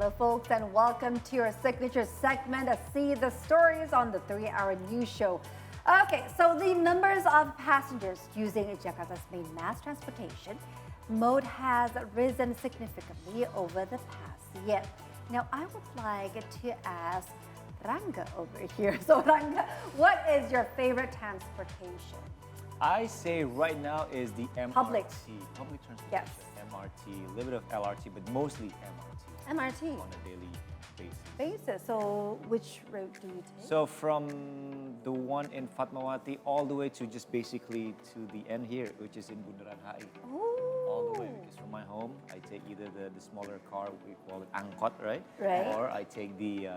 Hello, folks, and welcome to your signature segment, See the Stories on the 3-hour news show. Okay, so the numbers of passengers using Jakarta's main mass transportation mode has risen significantly over the past year. Now, I would like to ask Rangga over here. So, Rangga, what is your favorite transportation? I say right now is the MRT. Public transportation. Yes. MRT, a little bit of LRT, but mostly MRT. MRT. On a daily basis. So, which route do you take? So from the one in Fatmawati all the way to just basically to the end here, which is in Bundaran HI. All the way, because from my home, I take either the smaller car, we call it angkot, right? Right. Or I take the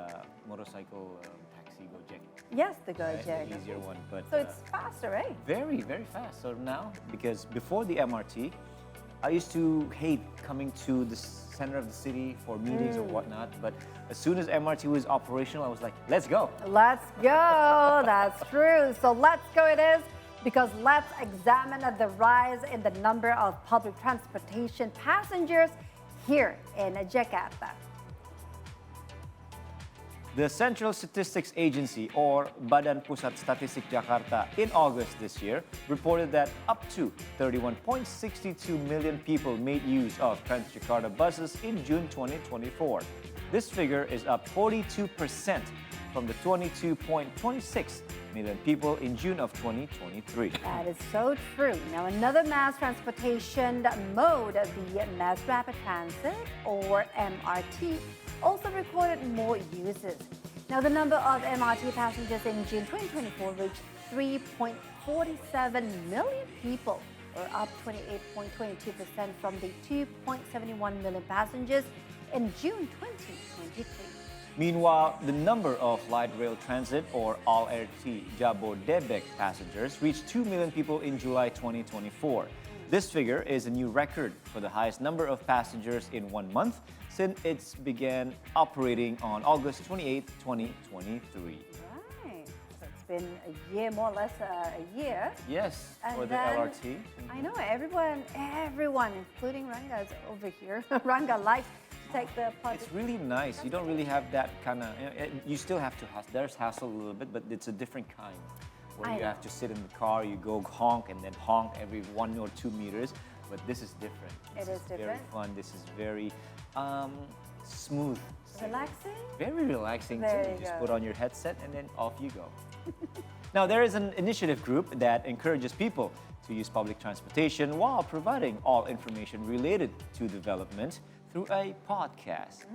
motorcycle taxi, Gojek. Yes, the Gojek. Right? The easier one. But, so it's faster, right? Very, very fast. So now, because before the MRT, I used to hate coming to the center of the city for meetings or whatnot, but as soon as MRT was operational, I was like, let's go. Let's go, that's true. So let's go it is, because let's examine the rise in the number of public transportation passengers here in Jakarta. The Central Statistics Agency, or Badan Pusat Statistik Jakarta, in August this year, reported that up to 31.62 million people made use of Transjakarta buses in June 2024. This figure is up 42% from the 22.26 million people in June of 2023. That is so true. Now, another mass transportation mode, the Mass Rapid Transit, or MRT, also recorded more uses. Now, the number of MRT passengers in June 2024 reached 3.47 million people, or up 28.22% from the 2.71 million passengers in June 2023. Meanwhile, the number of light rail transit, or LRT Jabodebek passengers reached 2 million people in July 2024. This figure is a new record for the highest number of passengers in 1 month since it began operating on August 28, 2023. Right. So it's been a year, more or less a year. Yes, And for the then, LRT. I know everyone, including Rangga, is over here. Rangga likes to take the public. It's really nice. You don't really have that kind of, you still have to hustle. There's hassle a little bit, but it's a different kind. Where you have to sit in the car, you go honk and then honk every 1 or 2 meters. But this is different. It is different. Very fun. This is very smooth. Relaxing? Very relaxing There too. you Just go. put on your headset and then off you go. Now, there is an initiative group that encourages people to use public transportation while providing all information related to development through a podcast.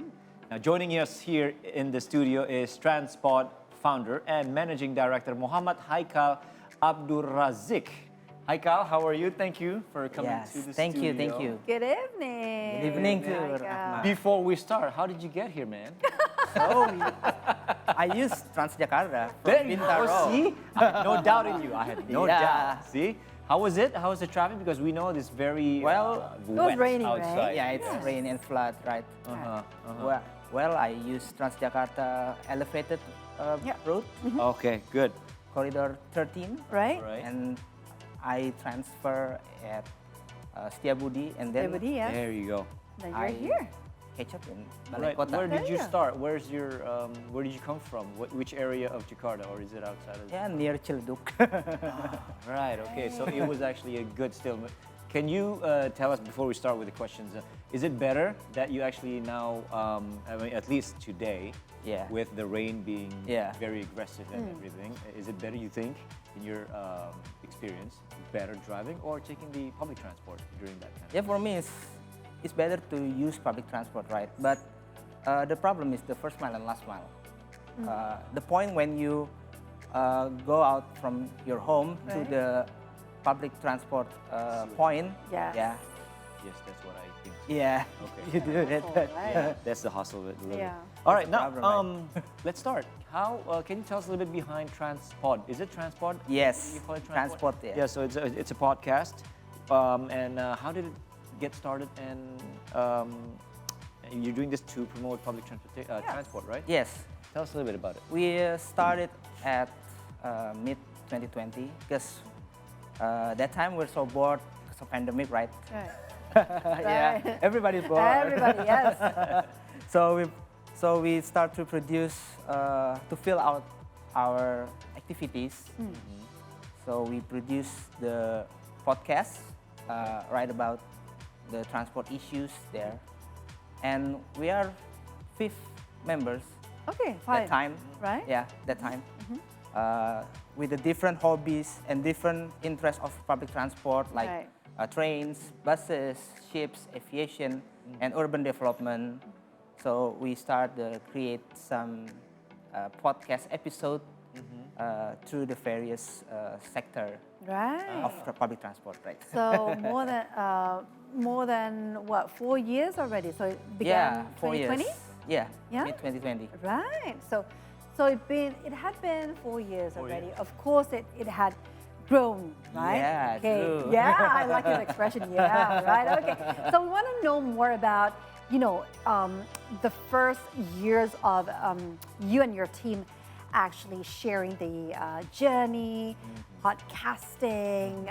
Now, joining us here in the studio is TRANSPOD founder and managing director Muhammad Haikal Abdur Razik. Haikal, how are you? Thank you for coming to the thank studio. you, thank you. Good evening. Good evening to Rangga. Rahma. Before we start, how did you get here, man? So, I use Transjakarta from There you Bintaro. go. See? I had no doubt in you. I had no Yeah. doubt. See? How was it? How was the traffic? Because we know it's very Well, it was wet raining, right? outside. Yeah, it's rain and flood, right? Well, I use Transjakarta elevated route, Okay, good. corridor 13, Right? All right. and I transfer at Setiabudi, and then Everybody, yes. There you go. Then you're I here. catch up in Right. Balai Kota. Where did you Yeah. start? Where's your where did you come from? Which area of Jakarta, or is it outside of? Yeah, near Ciledug. Right. Okay. So it was actually a good still. Can you tell us before we start with the questions? Is it better that you actually now, I mean, at least today, Yeah. with the rain being Yeah. very aggressive and everything, is it better, you think, in your experience, better driving or taking the public transport during that kind of? Yeah, for me, it's better to use public transport, right? But the problem is the first mile and last mile. The point when you go out from your home to Right. the public transport point. Yes. Yeah. Yes, that's what I think. Yeah. Okay. You do it. Right. That's the hustle of it. a little Yeah. bit. All right, now problem, let's start. How can you tell us a little bit behind TRANSPOD? Is it TRANSPOD? Yes. You call it Transport, yeah. Yeah. So it's a podcast. And how did it get started? And you're doing this to promote public transport, right? Yes. Tell us a little bit about it. We started at mid 2020 because that time we're so bored because of pandemic, right? Right. Yeah. Right. Everybody's bored. Everybody, yes. So So we start to produce, to fill out our activities. So we produce the podcast, write about the transport issues there. And we are 5 members Okay, that fine. time. Right? Yeah, that time. With the different hobbies and different interests of public transport, like Right. Trains, buses, ships, aviation, and urban development. So we start to create some podcast episode through the various sector Right. of the public transport, right? So more than what, 4 years already? So it began 4 years. 2020? Yeah, Yeah? mid 2020. Right. So it had been 4 years 4 already. years. Of course, it had grown, right? Yeah, okay. true. Yeah, I like your expression. Yeah, right. Okay. So we want to know more about, the first years of you and your team actually sharing the journey, podcasting,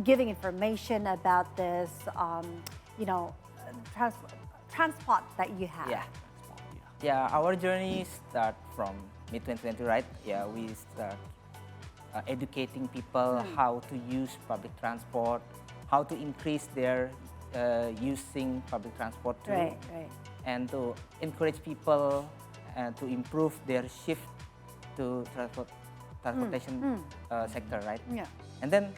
giving information about this, transport that you have. Yeah. Yeah, our journey start from mid 2020, right? Yeah, we start educating people how to use public transport, how to increase their using public transport too, Right. and to encourage people to improve their shift to transportation sector, right? Yeah. And then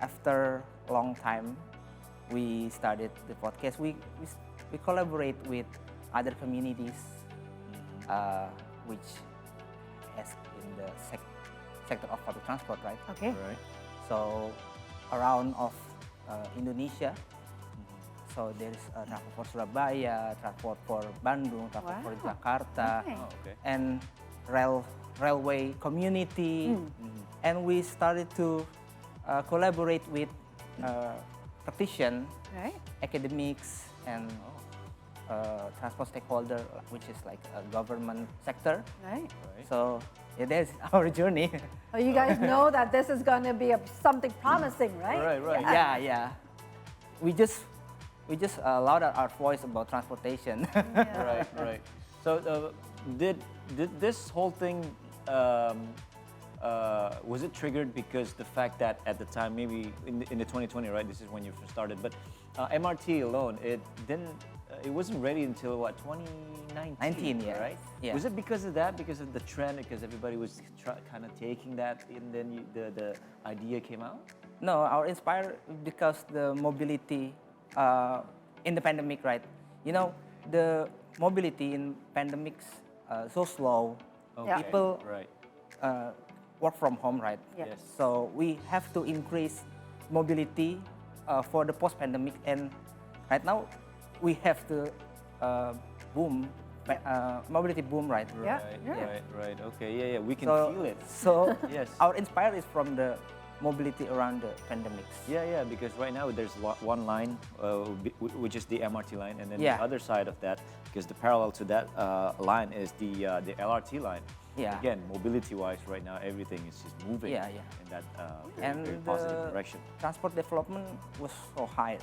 after a long time, we started the podcast. We collaborate with other communities, which is in the sector of public transport, right? Okay. Right. So around of Indonesia. So there is transport for Surabaya, transport for Bandung, transport for Wow. Jakarta, Okay. Oh, okay. and railway community. And we started to collaborate with practitioners, Right. academics, and transport stakeholder, which is like a government sector. Right. Right. So yeah, that's our journey. So you guys know that this is going to be something promising, right? Right. Yeah. We just allowed our voice about transportation. Right. So did this whole thing was it triggered because the fact that at the time, maybe in the 2020, right? This is when you first started, but MRT alone, it wasn't ready until what, 2019? 19, yeah. Right. Yeah. Was it because of that? Because of the trend? Because everybody was kind of taking that, and then the idea came out? No, our inspired because the mobility in the pandemic, right? The mobility in pandemics so slow. Yeah. People Right. work from home, right? Yeah. Yes. So we have to increase mobility for the post-pandemic, and right now we have to mobility boom, right? Yeah. Right. Okay. Yeah. We can So, feel it. So Yes. our inspired is from the mobility around the pandemics. Yeah, because right now there's one line, which is the MRT line, and then Yeah. the other side of that, because the parallel to that line is the LRT line. Yeah. Again, mobility-wise, right now everything is just moving Yeah. in that And very positive the direction. transport development was so high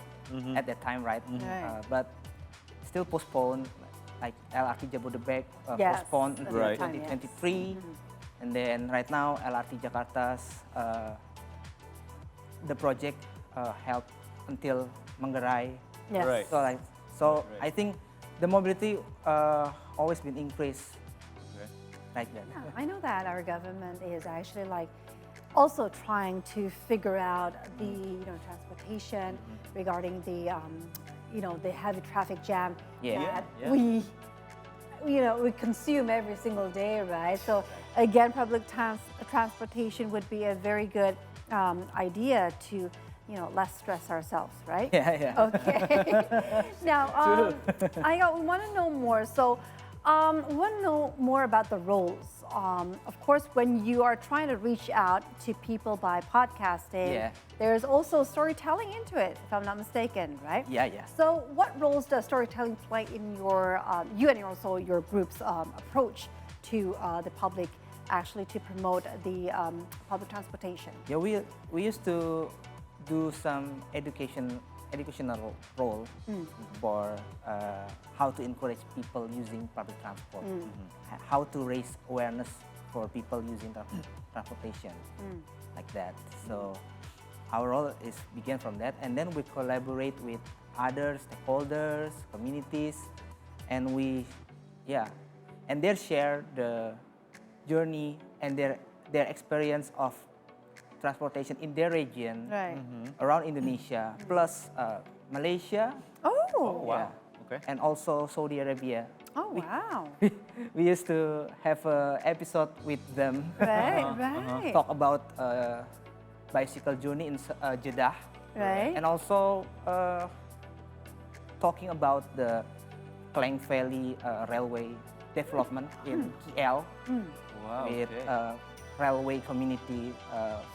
at that time, right? Right. But still postponed, like LRT Jabodebek Yes, postponed at until that time, yes. 2023, and then right now LRT Jakarta's the project held until Manggarai. Yes. Right. So Right. I think the mobility always been increased Okay. like that. Yeah, I know that our government is actually also trying to figure out the transportation regarding the the heavy traffic jam Yeah. that Yeah. we consume every single day, right? So again, public transportation would be a very good idea to less stress ourselves, right? Yeah. Okay. Now, we want to know more. So, we want to know more about the roles. Of course, when you are trying to reach out to people by podcasting, Yeah. there's also storytelling into it, if I'm not mistaken, right? Yeah. So, what roles does storytelling play in your you and also your group's approach to the public, actually to promote the public transportation? Yeah, we used to do some education educational role for how to encourage people using public transport, how to raise awareness for people using transportation, like that. So our role is begin from that, and then we collaborate with other stakeholders, communities, and and they share the journey and their experience of transportation in their region, Right. around Indonesia, plus Malaysia, Oh. Wow. yeah, Okay. and also Saudi Arabia. Oh, wow. We used to have an episode with them, Right, right. talk about bicycle journey in Jeddah, Right. and also talking about the Klang Valley railway development in KL Wow. with Okay. railway community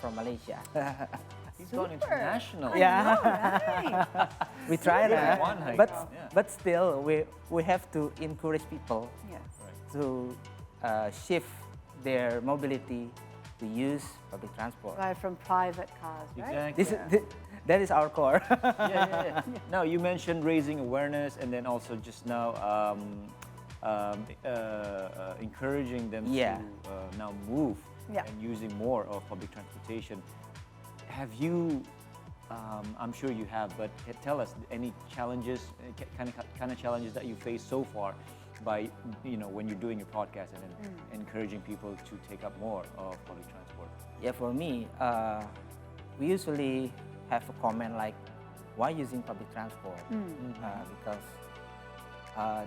from Malaysia. He's gone Super. international. I Yeah. know, right? We try Super. that, One hike. but Yeah. but still we have to encourage people Yes. to shift their mobility to use public transport. Right, from private cars, right? Exactly. That is our core. Yeah. Now you mentioned raising awareness, and then also just now encouraging them Yeah. to now move Yeah. and using more of public transportation. Have you? I'm sure you have, but tell us any challenges, kind of challenges that you faced so far by when you're doing your podcast and then encouraging people to take up more of public transport. Yeah, for me, we usually have a comment like, "Why using public transport?" Because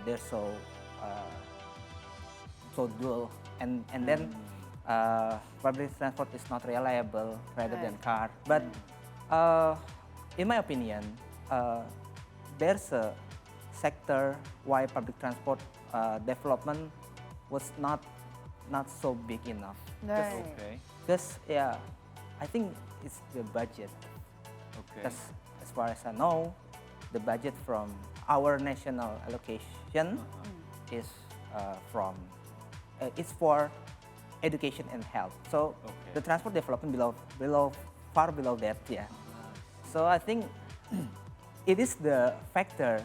they're so dual, and then public transport is not reliable rather than car. But in my opinion, there's a sector why public transport development was not so big enough. Right. Okay. Because I think it's the budget. Okay. Because as far as I know, the budget from our national allocation is it's for education and health. So Okay. the transport development far below that. Yeah. So I think it is the factor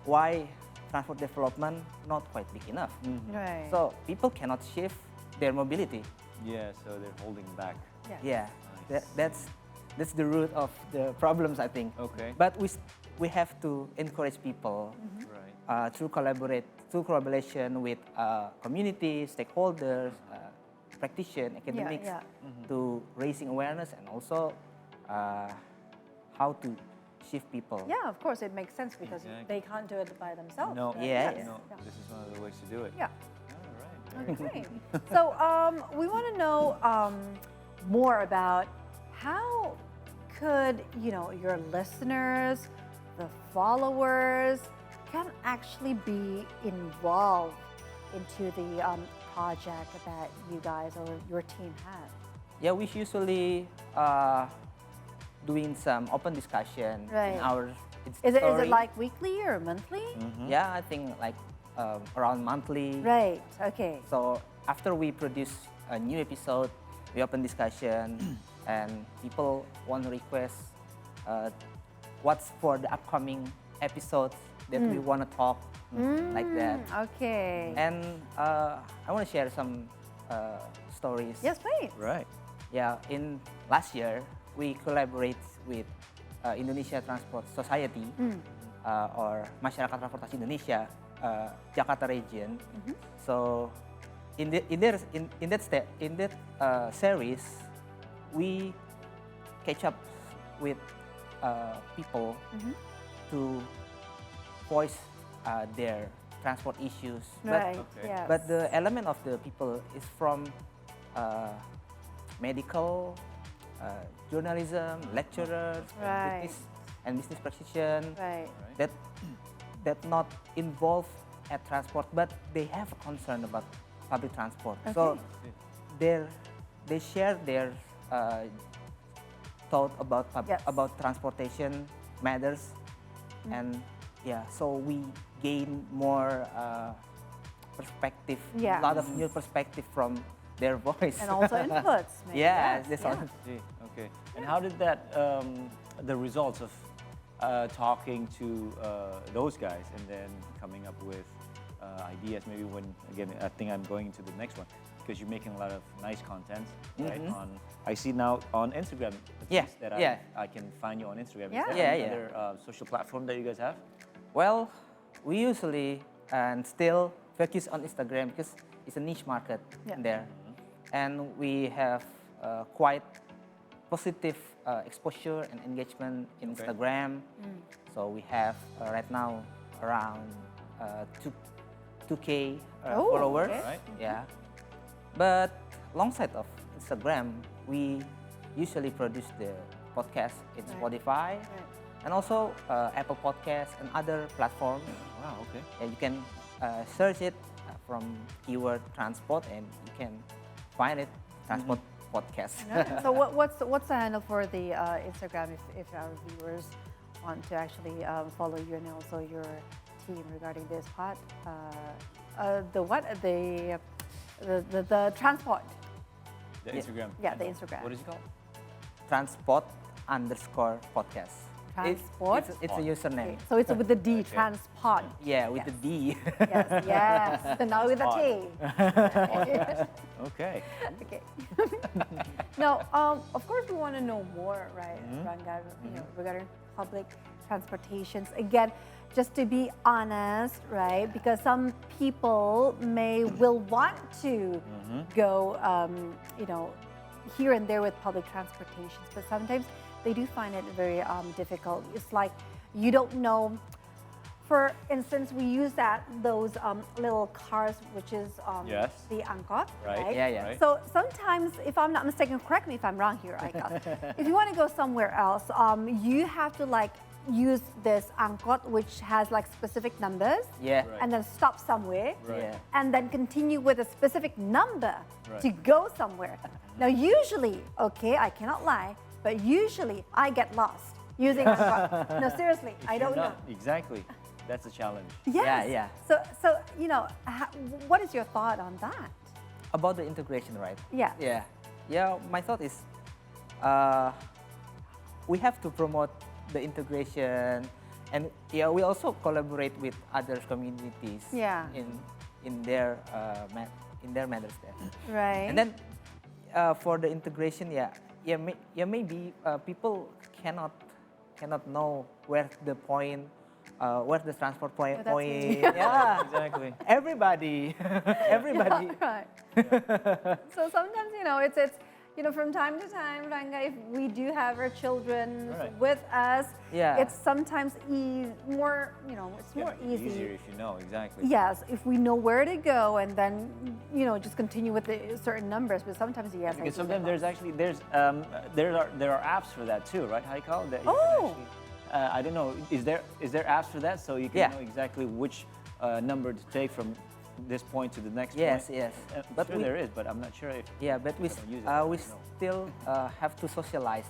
why transport development not quite big enough. Right. So people cannot shift their mobility. Yeah, so they're holding back. Yeah, Nice. that's the root of the problems, I think. Okay. But we have to encourage people Right. through collaboration with community stakeholders, practitioners, academics, yeah. to raising awareness and also how to shift people. Yeah, of course, it makes sense because Exactly. they can't do it by themselves. No. right? Yeah. Yes. No. Yeah. This is one of the ways to do it. Yeah. All right. Okay. So we want to know more about how could your listeners, the followers, can actually be involved into the project that you guys or your team has. Yeah, we usually doing some open discussion Right. in our Is it story. like weekly or monthly? Yeah, I think like around monthly. Right. Okay. So after we produce a new episode, we open discussion, and people want to request what's for the upcoming episodes that we want to talk, like that. Okay. And I want to share some stories. Yes, please. Right. Yeah, in last year, we collaborate with Indonesia Transport Society or Masyarakat Transportasi Indonesia, Jakarta region. So in that series, we catch up with people to voice their transport issues. Right. Okay. Yes. But the element of the people is from medical, journalism, lecturers, Right. business practitioners Right. that not involved at transport, but they have a concern about public transport. So they share their thought about Yes. about transportation matters, and so we gain more perspective, Yeah. a lot of new perspective from their voice. And also inputs. maybe. Yes, Yes, that's yeah. all. See, okay. And how did that, the results of talking to those guys and then coming up with ideas. Maybe when, again, I think I'm going into the next one because you're making a lot of nice content, right? I see now on Instagram Yeah, that yeah. I can find you on Instagram. Yeah. Is there Yeah, any other social platform that you guys have? Well, we usually and still focus on Instagram because it's a niche market Yeah. there, and we have quite positive exposure and engagement in Okay. Instagram. So we have right now around 2K Oh, followers. okay. Right. Yeah, but alongside of Instagram, we usually produce the podcast in Right. Spotify and also Apple Podcasts and other platforms. Wow. Okay. And you can search it from keyword transport and you can find it transport podcast. So what's the handle for the Instagram if our viewers want to actually follow you and also your team regarding this part? The what? The transport. The Yeah. Instagram. Yeah, the handle. Instagram. What is it called? transport_podcast. Transport? It's a username. Okay, so it's with the D, Okay. transport. Yeah, with the D. Yes, yes. So now with the T. Okay. Okay. Now, of course, we want to know more, right, Ranga, regarding public transportations. Again, just to be honest, right, because some people will want to go, here and there with public transportations, but sometimes they do find it very difficult. It's like you don't know. For instance, we use those little cars, which is Yes. the angkot, Right. right? Yeah, yeah. Right. So sometimes, if I'm not mistaken, correct me if I'm wrong here, Aika. If you want to go somewhere else, you have to use this angkot, which has specific numbers, Yeah. Right. and then stop somewhere, Right. Yeah. and then continue with a specific number Right. to go somewhere. Now, usually, okay, I cannot lie, but usually I get lost using angkot. No, seriously, If I you're don't know. not- Exactly. That's a challenge. Yes. Yeah, yeah. So what is your thought on that? About the integration, right? Yeah. Yeah. Yeah, my thought is we have to promote the integration, and yeah, we also collaborate with other communities Yeah. in their matters there. Right. And then for the integration, maybe people cannot know where the point, where's the transport point. Yeah, that's me. Yeah, Exactly. everybody. Right. So sometimes, it's from time to time, Ranga, if we do have our children Right. with us, Yeah. it's sometimes more, it's more Yeah, easy. Easier if you know exactly. Yes, if we know where to go and then, just continue with the certain numbers. But sometimes, yes, I Because do sometimes get there are apps for that too, right, Haikal? That you can Oh. actually, I don't know. Is there apps for that so you can Yeah. know exactly which number to take from this point to the next Yes, point? yes. I'm But sure there is, but I'm not sure if. Yeah, but we I don't use it, we so I don't know. still have to socialize.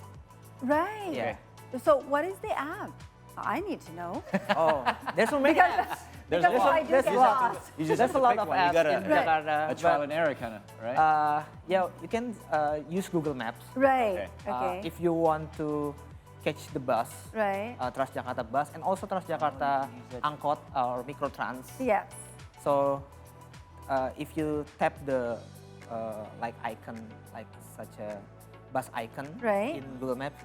Right. Yeah. So what is the app? I need to know. Oh, there's so many Because apps. There's because a lot. I do There's get a lot. lost. You just There's have to a lot pick of one. You apps gotta in Jakarta. a trial but, and error kind of, right? yeah, you can use Google Maps. Right. Okay. Okay. If you want to catch the bus, Right. Transjakarta bus, and also Transjakarta use it. Angkot or Microtrans. Yes. So if you tap the icon, like such a bus icon Right. in Google Maps,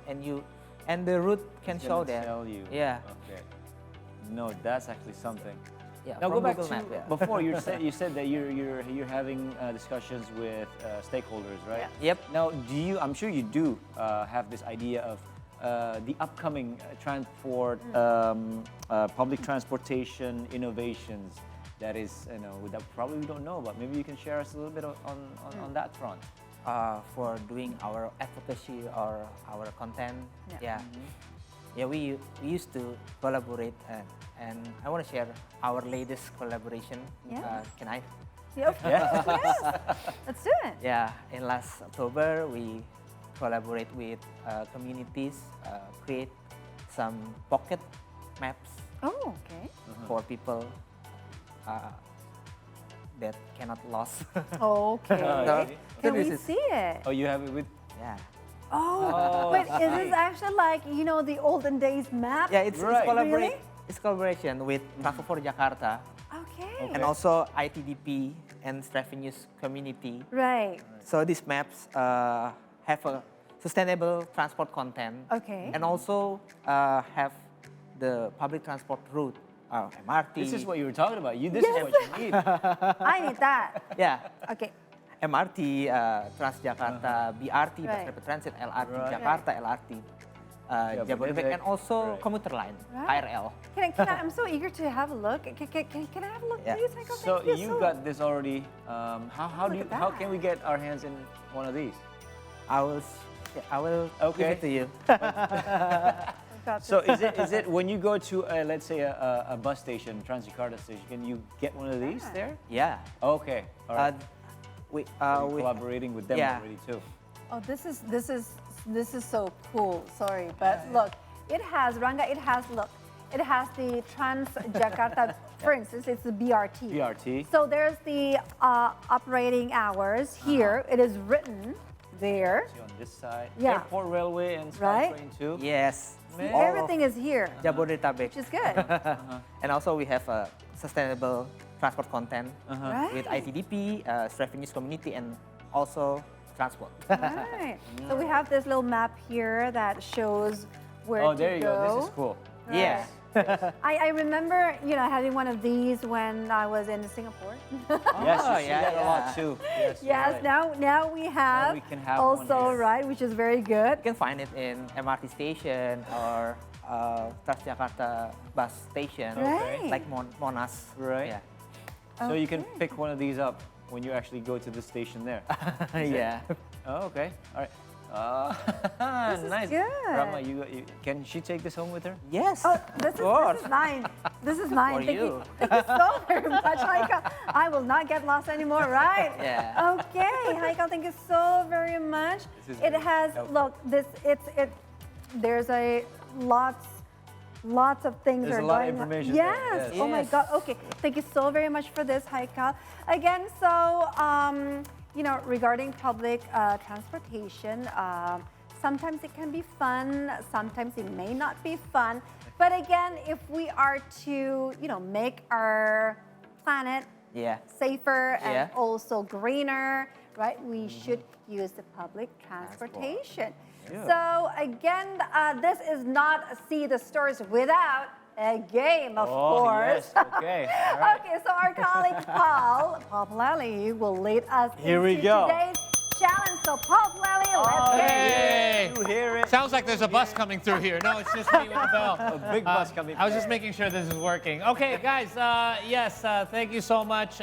and the route can It's show gonna there. tell you. Yeah. Okay. No, that's actually something. Yeah, Now go from back Google to Map, yeah. before you said that you're having discussions with stakeholders, right? Yep. Now, I'm sure you do have this idea of the upcoming public transportation innovations that is, that probably we don't know about. Maybe you can share us a little bit on that front. For doing our advocacy or our content. Yeah. Yeah, we used to collaborate, and I want to share our latest collaboration. Yeah. Can I? Yeah, of course. Yes. Let's do it. Yeah, in last October, we collaborate with communities, create some pocket maps Oh, okay. for people that cannot lost. Okay. really? Can So we this is- see it? Oh, you have it with. Yeah. Oh, wait, is this actually like, you know, the olden days map? Yeah, it's Right. Really? It's collaboration with Transport for Jakarta Okay. and also ITDP and Strategies community. Right. So these maps have a sustainable transport content. Okay. And also have the public transport route, MRT. This is what you were talking about. This is what you need. I need that. Yeah, Okay. MRT, Transjakarta, BRT, Bus Right. Rapid Transit, LRT, Right. Jakarta, LRT, Jabodetabek, and also Right. commuter line, Right. KRL. I'm so eager to have a look. Can I have a look, Yeah. please? Michael? So Thank you you got this already. How Look at how that. can we get our hands in one of these? I will give Okay. it to you. I've got So this. is it when you go to let's say a bus station, Transjakarta station, can you get one of these there? Yeah. Okay. All right. We You're we collaborating with them yeah. already too. Oh, this is so cool. Sorry, but look, it has Ranga. It has the Transjakarta. For instance, it's the BRT. BRT. So there's the operating hours here. It is written there. See on this side. Yeah. Airport Railway and Right. SkyTrain too. yes. Man. all of Everything is here, Jabodetabek. which is good. And also we have a sustainable transport content Right. with ITDP, Strategies community, and also transport. Right. So we have this little map here that shows where Oh, to there you go. This is cool. Yeah. I remember, you know, having one of these when I was in Singapore. Yes, you Oh, see yeah, that a lot yeah. too. Yes. you're Yes, right. now we have we can have one also, here. right, which is very good. You can find it in MRT station or Transjakarta bus station, Right. like Monas. Right. Yeah. So you can Okay. pick one of these up when you actually go to the station there. Yeah. Oh, okay. All right. This is nice. good. Rama, can she take this home with her? Yes. Oh, this course. is mine. This is mine. For Thank you. Thank you so very much, Haikal. I will not get lost anymore, right? Yeah. Okay, Haikal, thank you so very much. This is It very has, helpful. look, there's a lots of things There's are a lot of going on. information there, Yes. yes. Oh my Yes. God. Okay. Thank you so very much for this, Haikal. Again, so you know, regarding public transportation, sometimes it can be fun. Sometimes it may not be fun. But again, if we are to, you know, make our planet Yeah. safer and Yeah. also greener, right? We should use the public transportation. Yeah. So again, this is not See the Stories without a game, of course. Yes. Okay. All right. Okay, so our colleague Paul Lally will lead us Here we into go. today's challenge. So Paul Lally, let's get it. Hey! You hear it? Sounds like there's a bus coming through here. No, it's just me with the bell. A big bus coming. I was just making sure this is working. Okay, guys, yes, thank you so much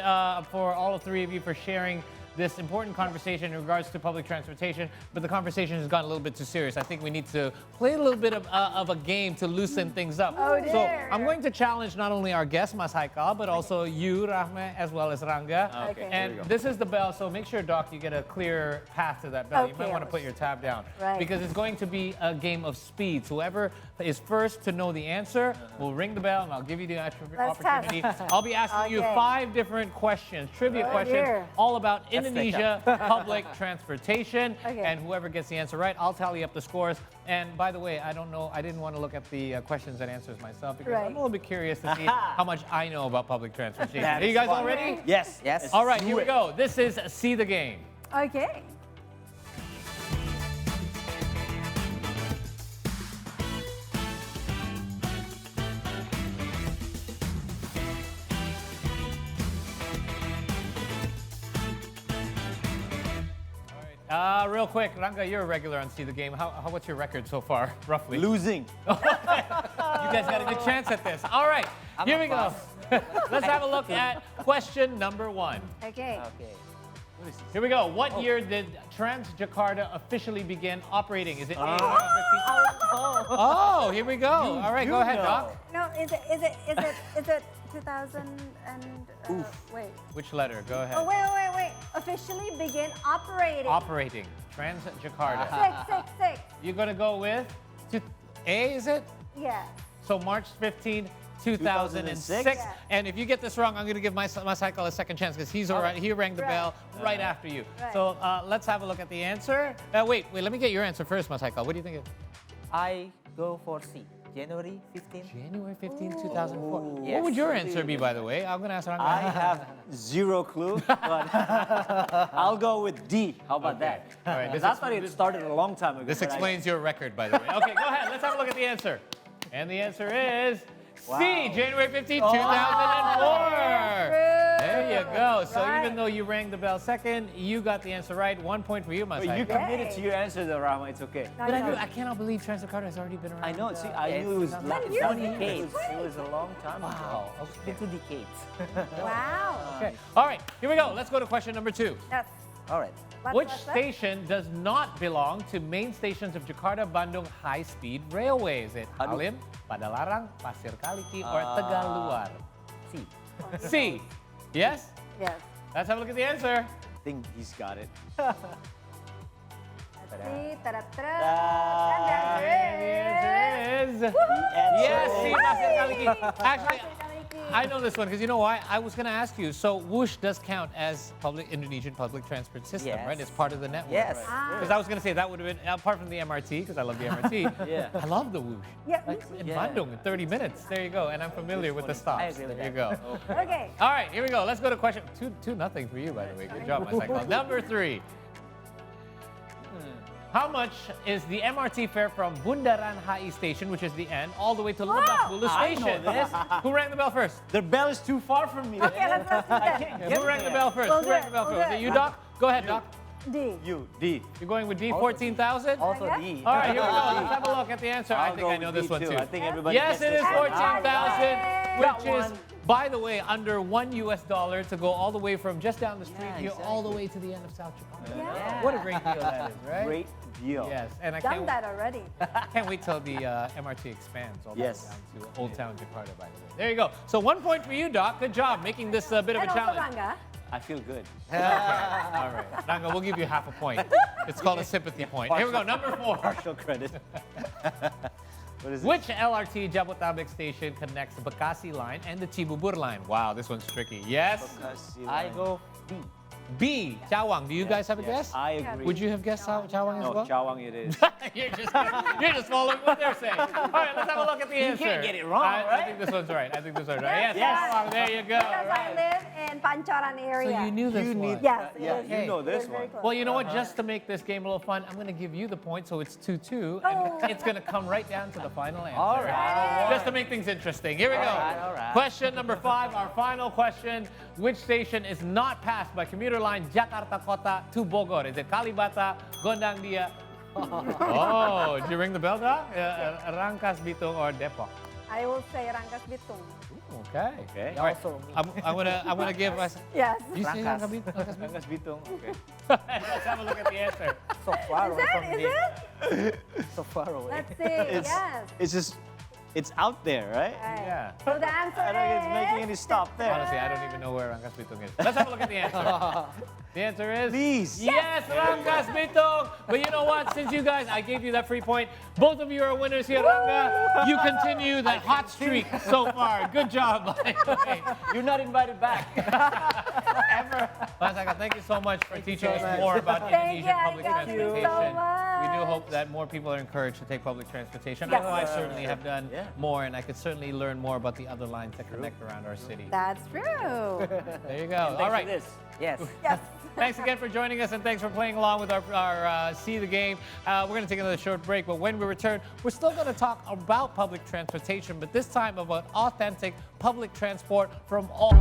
for all three of you for sharing this important conversation in regards to public transportation, but the conversation has gotten a little bit too serious. I think we need to play a little bit of a game to loosen things up. Oh, So dear. I'm going to challenge not only our guest, Mas Haikal, but also you, Rahma, as well as Ranga. Okay. And Here we go. this is the bell, so make sure, Doc, you get a clear path to that bell. You might Okay, want to put your tab down. Right. Because it's going to be a game of speed. So whoever is first to know the answer will ring the bell, and I'll give you the Let's opportunity. I'll be asking you Okay. 5 different questions, trivia Oh, questions, dear. all about Indonesia public transportation. Okay. And whoever gets the answer right, I'll tally up the scores. And by the way, I don't know, I didn't want to look at the questions and answers myself because Right. I'm a little bit curious to see how much I know about public transportation. That Are you is guys fun. all ready? Yes. Yes. All right, do here we it. go. This is See the Game. Okay. Real quick, Ranga, you're a regular on See the Game. What's your record so far, roughly? Losing. You guys got a good chance at this. All right, I'm here a we go. boss. Let's have a look at question number 1. Okay. Okay. Here we go. What year did Transjakarta officially begin operating? Is it A? Oh, here we go. All right, go ahead, Doc. No, is it 2000 and wait. Which letter? Go ahead. Oh, wait. Officially begin operating. Operating. Transjakarta. 666. You're going to go with A, is it? Yeah. So March 15, 2006. Yeah. And if you get this wrong, I'm going to give Masayko a second chance because he's already, he rang the bell right after you. Right. So let's have a look at the answer. Wait, let me get your answer first, Masayko. What do you think? I go for C. January 15th. January 15, 2004. Yes. What would your answer be, by the way? I'm going to ask Ranga. I have zero clue, but I'll go with D. How about that? All right, Because I thought it started a long time ago. This but explains your record, by the way. Okay, go ahead. Let's have a look at the answer. And the answer is C, January 15, 2004. There you go. So even though you rang the bell second, you got the answer right. 1 point for you, But Masayko. you committed to your answer, though, Rama. It's okay. But I cannot believe transfer card has already been around. I know. See, I knew it was It's years 1 ago. decade. It was a long time ago. Wow. It's been 2 decades. Wow. Okay. All right, here we go. Let's go to question number 2. Yes. All right. Which station does not belong to main stations of Jakarta-Bandung high-speed railway? Is it Halim, Padalarang, Pasir Kaliki, or Tegaluar? C. C. Yes? Yes. Let's have a look at the answer. I think he's got it. Let's see. Ta-da-ta-da. And the answer is... The answer is... Yes, C, Pasir Kaliki. Actually, I know this one because you know why? I was going to ask you. So Wush does count as Indonesian public transport system, Yes. right? It's part of the network. Yes. Because I was going to say that would have been, apart from the MRT, because I love the MRT, Yeah. I love the Wush. Yeah. Like in Yeah. Bandung in 30 minutes. There you go. And I'm familiar with the stops. I agree with There you that. go. Okay. All right, here we go. Let's go to question 2-0 for you, by the way. Good job, my cycle. Number 3. How much is the MRT fare from Bundaran HI station, which is the end, all the way to Lebak Bulus I know station? this. Who rang the bell first? The bell is too far from me. Okay, let's do that. Who rang the bell first? We'll Who do rang it, the bell we'll first? do Is it. it you, Doc? Go ahead, Doc. D. You, D. You're going with D, 14,000? All Also Okay. D. right, here we go. Let's have a look at the answer. I I'll think go I know with this D one too. too. I think everybody Yes, gets it is this one. 14,000, Got which is, one. by the way, under $1 to go all the way from just down the street Yeah, here all the exactly. way to the end of South Jakarta. Yeah. What a great deal that is, right? Great deal. Yes, and I Done that already. can't wait till the MRT expands all the way Yes. down to Old Town Jakarta, by the way. There you go. So 1 point for you, Doc. Good job making this a bit of And a also challenge. Ranga. I feel good. All right. Ranga, we'll give you half a point. It's called a sympathy point. Here we go. Number 4. Partial credit. What is it? Which LRT Jabodetabek station connects the Bekasi line and the Cibubur line? Wow, this one's tricky. Yes? I go B. B, Cawang. Do you guys have a guess? I agree. Would you have guessed Cawang as No, well? Chawang it is. you're just following what they're saying. All right, let's have a look at the answer. can't get it wrong, I right? think this one's right. I think this one's right. Yes, Yes. Cawang, there you go. Because I live in Pancoran area. So you knew this You one. need- Yes. it Yeah, is. you know this It's very one. close. Well, you know what? Just to make this game a little fun, I'm going to give you the point, so it's 2-2, and Oh. it's going to come right down to the final answer. All right. Just to make things interesting. Here we go. all right. Question number 5, our final question. Which station is not passed by commuter line Jakarta Kota to Bogor? Is it Kalibata, Gondang Dia? Oh, did you ring the bell, Doc? Rangkas Bitung or Depok? I will say Rangkas Bitung. Okay. Okay. All right. Also me. I'm gonna give us. Yes. You say Rangkas. Rangkas Bitung? Rangkas Bitung. Okay. Let's have a look at the answer. So far Is away from it? D. Is it? So far away. Let's see. Yes. It's just, it's out there, right? Right. Yeah. So the answer I don't think it's making is... any stop there. Honestly, I don't even know where Rangkas Bitung is. Let's have a look at the answer. The answer is... Please. Yes, Rangkas Bitung. But you know what? Since you guys, I gave you that free point. Both of you are winners here, Ranga. You continue that hot streak so far. Good job, by the way. You're not invited back. Ever. Masaka, thank you so much for teaching us much. more about Thank Indonesian you, public thank you so transportation. much. We do hope that more people are encouraged to take public transportation. Yes. I know I certainly have done Yeah. more, and I could certainly learn more about the other lines that connect around our city. That's true. There you go. All right. This. Yes. Yes. Thanks again for joining us, and thanks for playing along with our See the Game. We're going to take another short break, but when we return, we're still going to talk about public transportation, but this time about authentic public transport from all...